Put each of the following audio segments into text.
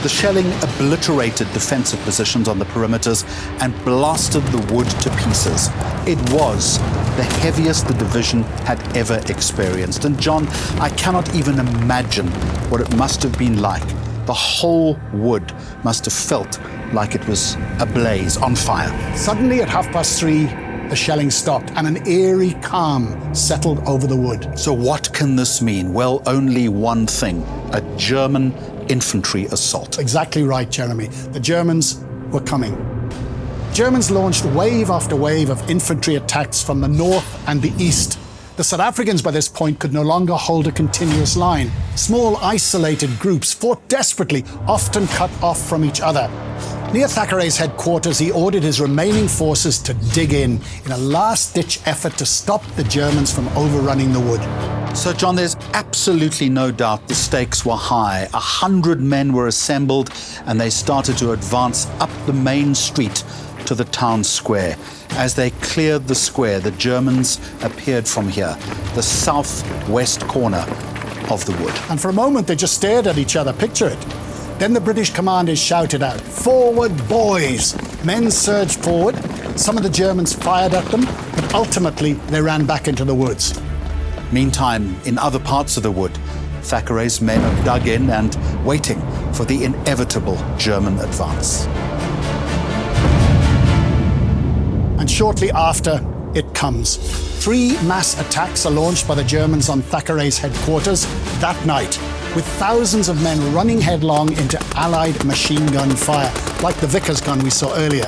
The shelling obliterated defensive positions on the perimeters and blasted the wood to pieces. It was the heaviest the division had ever experienced. And John, I cannot even imagine what it must have been like. The whole wood must have felt like it was ablaze, on fire. Suddenly at 3:30, the shelling stopped and an eerie calm settled over the wood. So what can this mean? Well, only one thing: a German infantry assault. Exactly right, Jeremy. The Germans were coming. Germans launched wave after wave of infantry attacks from the north and the east. The South Africans by this point could no longer hold a continuous line. Small isolated groups fought desperately, often cut off from each other. Near Thackeray's headquarters, he ordered his remaining forces to dig in a last-ditch effort to stop the Germans from overrunning the wood. So, John, there's absolutely no doubt the stakes were high. 100 men were assembled, and they started to advance up the main street to the town square. As they cleared the square, the Germans appeared from here, the southwest corner of the wood. And for a moment, they just stared at each other. Picture it. Then the British commanders shouted out, "Forward, boys!" Men surged forward. Some of the Germans fired at them, but ultimately they ran back into the woods. Meantime, in other parts of the wood, Thackeray's men are dug in and waiting for the inevitable German advance. And shortly after, it comes. 3 mass attacks are launched by the Germans on Thackeray's headquarters that night, with thousands of men running headlong into Allied machine gun fire, like the Vickers gun we saw earlier.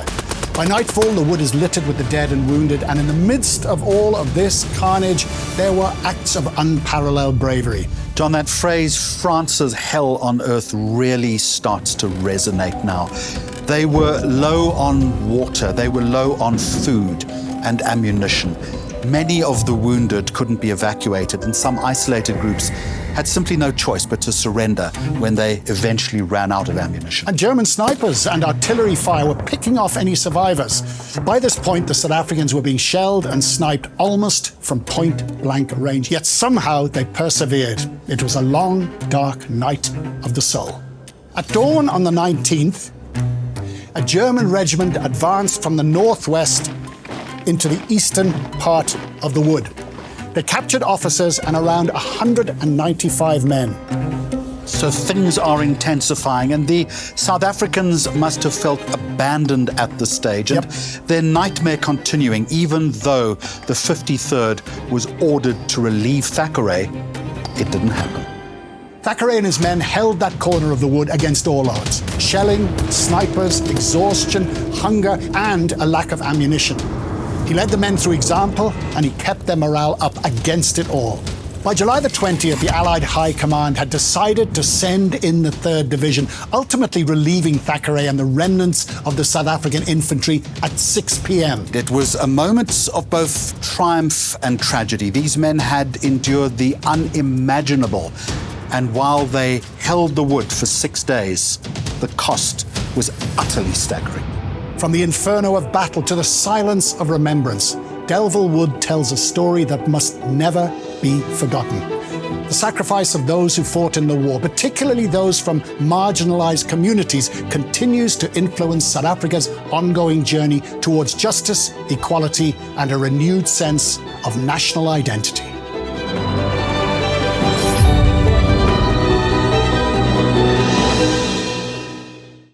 By nightfall, the wood is littered with the dead and wounded, and in the midst of all of this carnage, there were acts of unparalleled bravery. John, that phrase, France's hell on earth, really starts to resonate now. They were low on water, they were low on food and ammunition. Many of the wounded couldn't be evacuated, and some isolated groups had simply no choice but to surrender when they eventually ran out of ammunition. And German snipers and artillery fire were picking off any survivors. By this point, the South Africans were being shelled and sniped almost from point-blank range. Yet somehow they persevered. It was a long, dark night of the soul. At dawn on the 19th, a German regiment advanced from the northwest into the eastern part of the wood. They captured officers and around 195 men. So things are intensifying, and the South Africans must have felt abandoned at this stage, and their nightmare continuing, even though the 53rd was ordered to relieve Thackeray. It didn't happen. Thackeray and his men held that corner of the wood against all odds. Shelling, snipers, exhaustion, hunger, and a lack of ammunition. He led the men through example, and he kept their morale up against it all. By July the 20th, the Allied High Command had decided to send in the 3rd Division, ultimately relieving Thackeray and the remnants of the South African infantry at 6 p.m. It was a moment of both triumph and tragedy. These men had endured the unimaginable, and while they held the wood for 6 days, the cost was utterly staggering. From the inferno of battle to the silence of remembrance, Delville Wood tells a story that must never be forgotten. The sacrifice of those who fought in the war, particularly those from marginalized communities, continues to influence South Africa's ongoing journey towards justice, equality, and a renewed sense of national identity.